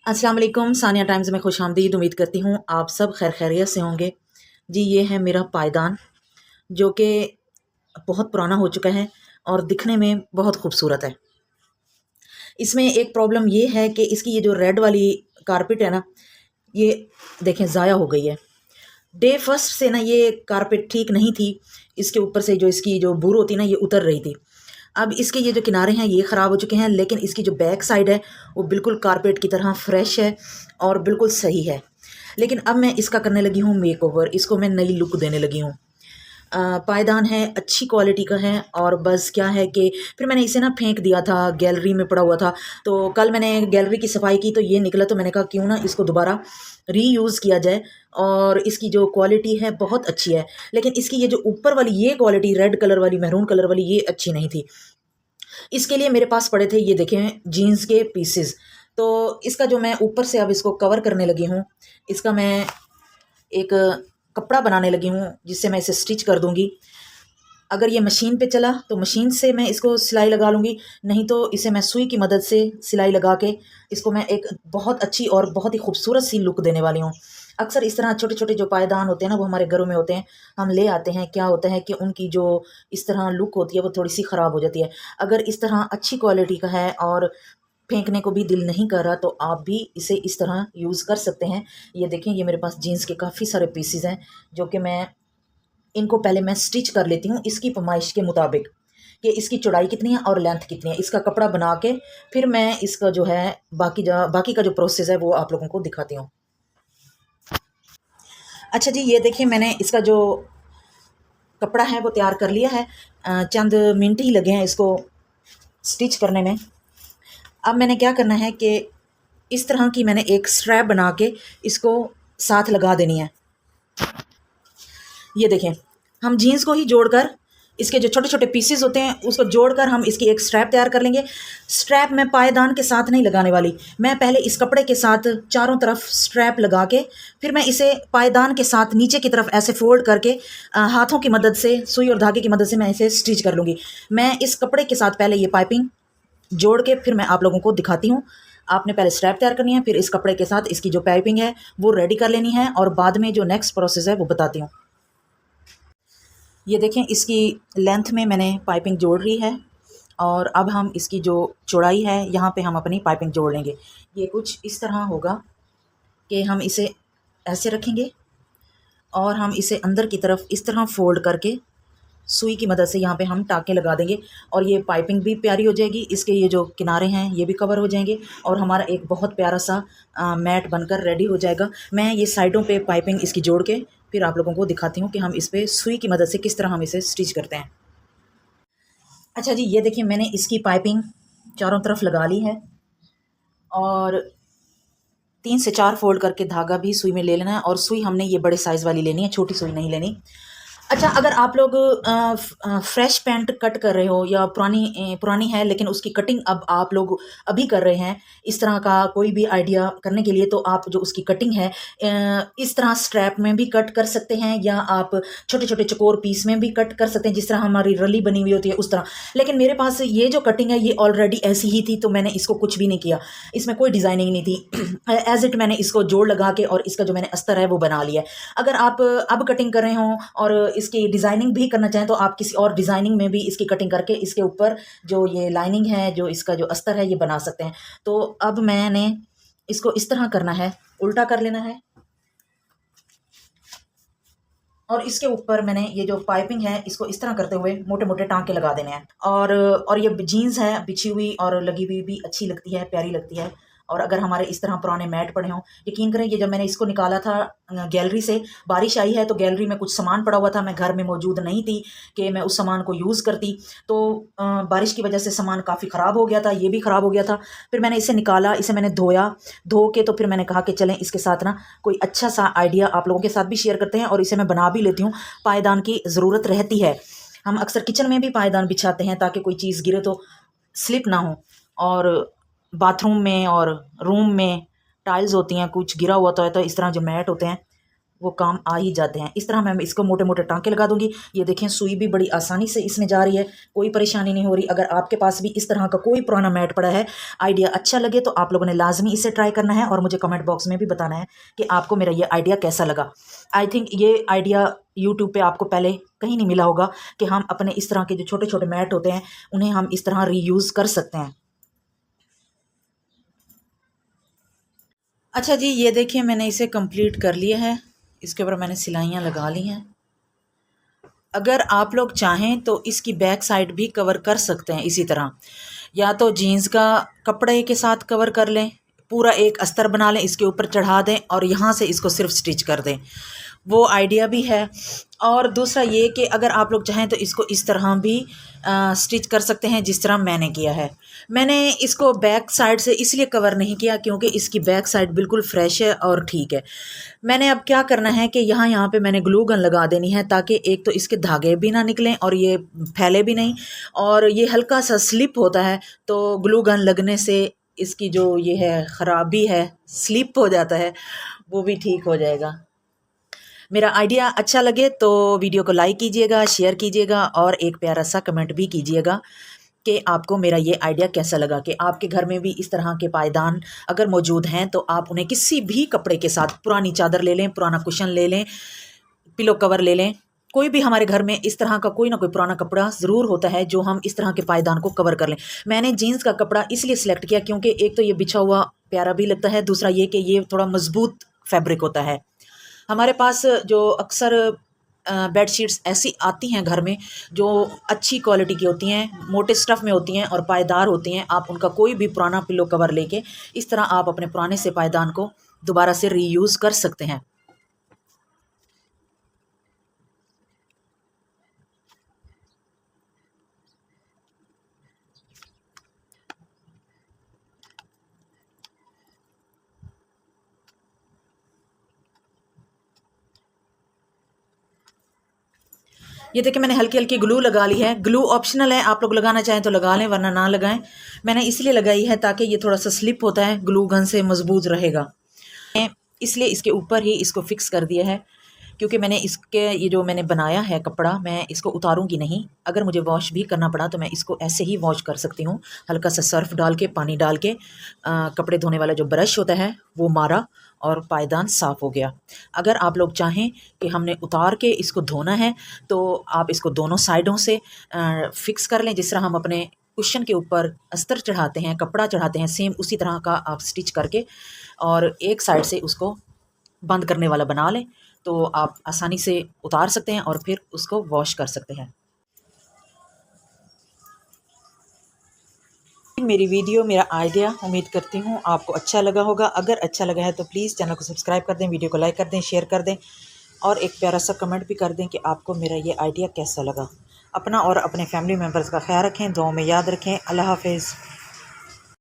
अस्सलाम वालेकुम। सानिया टाइम्स में खुशामदीद। उम्मीद करती हूँ आप सब खैर खैरियत से होंगे। जी ये है मेरा पायदान जो कि बहुत पुराना हो चुका है और दिखने में बहुत खूबसूरत है। इसमें एक प्रॉब्लम ये है कि इसकी ये जो रेड वाली कारपेट है ना, ये देखें ज़ाया हो गई है। डे फर्स्ट से ना ये कारपेट ठीक नहीं थी। इसके ऊपर से जो इसकी जो बूर होती ना ये उतर रही थी। अब इसके ये जो किनारे हैं ये ख़राब हो चुके हैं, लेकिन इसकी जो बैक साइड है वो बिल्कुल कारपेट की तरह फ्रेश है और बिल्कुल सही है। लेकिन अब मैं इसका करने लगी हूँ मेकओवर, इसको मैं नई लुक देने लगी हूँ। पायदान है, अच्छी क्वालिटी का है और बस क्या है कि फिर मैंने इसे ना फेंक दिया था, गैलरी में पड़ा हुआ था। तो कल मैंने गैलरी की सफाई की तो ये निकला, तो मैंने कहा क्यों ना इसको दोबारा रीयूज़ किया जाए। और इसकी जो क्वालिटी है बहुत अच्छी है, लेकिन इसकी ये जो ऊपर वाली ये क्वालिटी रेड कलर वाली, मैरून कलर वाली, ये अच्छी नहीं थी। इसके लिए मेरे पास पड़े थे ये देखें जीन्स के पीसेस। तो इसका जो मैं ऊपर से अब इसको कवर करने लगी हूँ, इसका मैं एक कपड़ा बनाने लगी हूँ जिससे मैं इसे स्टिच कर दूँगी। अगर ये मशीन पे चला तो मशीन से मैं इसको सिलाई लगा लूँगी, नहीं तो इसे मैं सुई की मदद से सिलाई लगा के इसको मैं एक बहुत अच्छी और बहुत ही खूबसूरत सी लुक देने वाली हूँ। अक्सर इस तरह छोटे छोटे जो पायदान होते हैं ना वो हमारे घरों में होते हैं, हम ले आते हैं। क्या होता है कि उनकी जो इस तरह लुक होती है वो थोड़ी सी ख़राब हो जाती है। अगर इस तरह अच्छी क्वालिटी का है और फेंकने को भी दिल नहीं कर रहा तो आप भी इसे इस तरह यूज़ कर सकते हैं। ये देखें, ये मेरे पास जीन्स के काफ़ी सारे पीसेस हैं जो कि मैं इनको पहले मैं स्टिच कर लेती हूँ इसकी फरमाइश के मुताबिक कि इसकी चौड़ाई कितनी है और लेंथ कितनी है। इसका कपड़ा बना के फिर मैं इसका जो है बाकी का जो प्रोसेस है वो आप लोगों को दिखाती हूँ। अच्छा जी, ये देखिए मैंने इसका जो कपड़ा है वो तैयार कर लिया है। चंद मिनट ही लगे हैं इसको स्टिच करने में। अब मैंने क्या करना है कि इस तरह की मैंने एक स्ट्रैप बना के इसको साथ लगा देनी है। ये देखें, हम जीन्स को ही जोड़कर इसके जो छोटे छोटे पीसेस होते हैं उसको जोड़कर हम इसकी एक स्ट्रैप तैयार कर लेंगे। स्ट्रैप मैं पायदान के साथ नहीं लगाने वाली, मैं पहले इस कपड़े के साथ चारों तरफ स्ट्रैप लगा के फिर मैं इसे पायदान के साथ नीचे की तरफ ऐसे फोल्ड करके हाथों की मदद से, सुई और धागे की मदद से मैं इसे स्टिच कर लूँगी। मैं इस कपड़े के साथ पहले ये पाइपिंग जोड़ के फिर मैं आप लोगों को दिखाती हूँ। आपने पहले स्ट्रैप तैयार करनी है, फिर इस कपड़े के साथ इसकी जो पाइपिंग है वो रेडी कर लेनी है और बाद में जो नेक्स्ट प्रोसेस है वो बताती हूँ। ये देखें, इसकी लेंथ में मैंने पाइपिंग जोड़ रही है और अब हम इसकी जो चौड़ाई है यहाँ पे हम अपनी पाइपिंग जोड़ लेंगे। ये कुछ इस तरह होगा कि हम इसे ऐसे रखेंगे और हम इसे अंदर की तरफ इस तरह फोल्ड करके सुई की मदद से यहाँ पे हम टाँके लगा देंगे और ये पाइपिंग भी प्यारी हो जाएगी। इसके ये जो किनारे हैं ये भी कवर हो जाएंगे और हमारा एक बहुत प्यारा सा मैट बनकर रेडी हो जाएगा। मैं ये साइडों पे पाइपिंग इसकी जोड़ के फिर आप लोगों को दिखाती हूँ कि हम इस पे सुई की मदद से किस तरह हम इसे स्टिच करते हैं। अच्छा जी, ये देखिए मैंने इसकी पाइपिंग चारों तरफ लगा ली है और 3 से 4 फोल्ड करके धागा भी सुई में ले लेना है और सुई हमने ये बड़े साइज़ वाली लेनी है, छोटी सुई नहीं लेनी। अच्छा, अगर आप लोग फ्रेश पैंट कट कर रहे हो या पुरानी है लेकिन उसकी कटिंग अब आप लोग अभी कर रहे हैं, इस तरह का कोई भी आइडिया करने के लिए, तो आप जो उसकी कटिंग है इस तरह स्ट्रैप में भी कट कर सकते हैं या आप छोटे छोटे चकोर पीस में भी कट कर सकते हैं जिस तरह हमारी रली बनी हुई होती है उस तरह। लेकिन मेरे पास ये जो कटिंग है ये ऑलरेडी ऐसी ही थी तो मैंने इसको कुछ भी नहीं किया, इसमें कोई डिज़ाइनिंग नहीं थी। एज इट मैंने इसको जोड़ लगा के और इसका जो मैंने अस्तर है वो बना लिया है। अगर आप अब कटिंग कर रहे हो और इसकी डिज़ाइनिंग भी करना चाहें तो आप किसी और डिज़ाइनिंग में भी इसकी कटिंग करके इसके ऊपर जो ये लाइनिंग है, जो इसका जो अस्तर है, ये बना सकते हैं। तो अब मैंने इसको इस तरह करना है, उल्टा कर लेना है और इसके ऊपर मैंने ये जो पाइपिंग है इसको इस तरह करते हुए मोटे मोटे टांके लगा देने हैं। और ये जीन्स है बिछी हुई और लगी हुई भी अच्छी लगती है, प्यारी लगती है। और अगर हमारे इस तरह पुराने मैट पड़े हों, यकीन करें ये जब मैंने इसको निकाला था गैलरी से, बारिश आई है तो गैलरी में कुछ सामान पड़ा हुआ था, मैं घर में मौजूद नहीं थी कि मैं उस सामान को यूज़ करती। तो बारिश की वजह से सामान काफ़ी ख़राब हो गया था, ये भी ख़राब हो गया था। फिर मैंने इसे निकाला, इसे मैंने धोया, धो के तो फिर मैंने कहा कि चलें इसके साथ ना कोई अच्छा सा आइडिया आप लोगों के साथ भी शेयर करते हैं और इसे मैं बना भी लेती हूँ। पायदान की ज़रूरत रहती है, हम अक्सर किचन में भी पायदान बिछाते हैं ताकि कोई चीज़ गिरे तो स्लिप ना हो। और बाथरूम में और रूम में टाइल्स होती हैं, कुछ गिरा हुआ तो है तो इस तरह जो मैट होते हैं वो काम आ ही जाते हैं। इस तरह मैं इसको मोटे मोटे टांके लगा दूंगी। ये देखें सुई भी बड़ी आसानी से इसमें जा रही है, कोई परेशानी नहीं हो रही। अगर आपके पास भी इस तरह का कोई पुराना मैट पड़ा है, आइडिया अच्छा लगे तो आप लोगों ने लाजमी इसे ट्राई करना है और मुझे कमेंट बॉक्स में भी बताना है कि आपको मेरा ये आइडिया कैसा लगा। आई थिंक ये आइडिया यूट्यूब पे आपको पहले कहीं नहीं मिला होगा कि हम अपने इस तरह के जो छोटे छोटे मैट होते हैं उन्हें हम इस तरह रीयूज़ कर सकते हैं। अच्छा जी, ये देखिए मैंने इसे कंप्लीट कर लिया है। इसके ऊपर मैंने सिलाइयाँ लगा ली हैं। अगर आप लोग चाहें तो इसकी बैक साइड भी कवर कर सकते हैं इसी तरह, या तो जीन्स का कपड़े के साथ कवर कर लें, पूरा एक अस्तर बना लें, इसके ऊपर चढ़ा दें और यहाँ से इसको सिर्फ स्टिच कर दें, वो आइडिया भी है। और दूसरा ये कि अगर आप लोग चाहें तो इसको इस तरह भी स्टिच कर सकते हैं जिस तरह मैंने किया है। मैंने इसको बैक साइड से इसलिए कवर नहीं किया क्योंकि इसकी बैक साइड बिल्कुल फ्रेश है और ठीक है। मैंने अब क्या करना है कि यहाँ पे मैंने ग्लू गन लगा देनी है ताकि एक तो इसके धागे भी ना निकलें और ये फैले भी नहीं, और ये हल्का सा स्लिप होता है तो ग्लू गन लगने से इसकी जो ये है ख़राबी है, स्लिप हो जाता है, वो भी ठीक हो जाएगा। मेरा आइडिया अच्छा लगे तो वीडियो को लाइक कीजिएगा, शेयर कीजिएगा और एक प्यारा सा कमेंट भी कीजिएगा कि आपको मेरा ये आइडिया कैसा लगा। कि आपके घर में भी इस तरह के पायदान अगर मौजूद हैं तो आप उन्हें किसी भी कपड़े के साथ, पुरानी चादर ले लें, पुराना कुशन ले लें, पिलो कवर ले लें, कोई भी हमारे घर में इस तरह का कोई ना कोई पुराना कपड़ा ज़रूर होता है जो हम इस तरह के पायदान को कवर कर लें। मैंने जीन्स का कपड़ा इसलिए सिलेक्ट किया क्योंकि एक तो ये बिछा हुआ प्यारा भी लगता है, दूसरा ये कि ये थोड़ा मजबूत फैब्रिक होता है। हमारे पास जो अक्सर बेडशीट्स ऐसी आती हैं घर में जो अच्छी क्वालिटी की होती हैं, मोटे स्टफ़ में होती हैं और पायदार होती हैं। आप उनका कोई भी पुराना पिलो कवर लेके इस तरह आप अपने पुराने से पायदान को दोबारा से रीयूज़ कर सकते हैं। ये देखिए मैंने हल्की हल्की ग्लू लगा ली है। ग्लू ऑप्शनल है, आप लोग लगाना चाहें तो लगा लें वरना ना लगाएं। मैंने इसलिए लगाई है ताकि ये थोड़ा सा स्लिप होता है, ग्लू गन से मजबूत रहेगा, इसलिए इसके ऊपर ही इसको फिक्स कर दिया है। क्योंकि मैंने इसके ये जो मैंने बनाया है कपड़ा, मैं इसको उतारूंगी नहीं। अगर मुझे वॉश भी करना पड़ा तो मैं इसको ऐसे ही वॉश कर सकती हूँ। हल्का सा सर्फ डाल के, पानी डाल के, कपड़े धोने वाला जो ब्रश होता है वो मारा और पायदान साफ़ हो गया। अगर आप लोग चाहें कि हमने उतार के इसको धोना है तो आप इसको दोनों साइडों से फिक्स कर लें। जिस तरह हम अपने कुशन के ऊपर अस्तर चढ़ाते हैं, कपड़ा चढ़ाते हैं, सेम उसी तरह का आप स्टिच करके और एक साइड से उसको बंद करने वाला बना लें तो आप आसानी से उतार सकते हैं और फिर उसको वॉश कर सकते हैं। मेरी वीडियो, मेरा आइडिया उम्मीद करती हूँ आपको अच्छा लगा होगा। अगर अच्छा लगा है तो प्लीज़ चैनल को सब्सक्राइब कर दें, वीडियो को लाइक कर दें, शेयर कर दें और एक प्यारा सा कमेंट भी कर दें कि आपको मेरा ये आइडिया कैसा लगा। अपना और अपने फैमिली मेम्बर्स का ख्याल रखें, दुआओं में याद रखें। अल्लाह हाफिज़।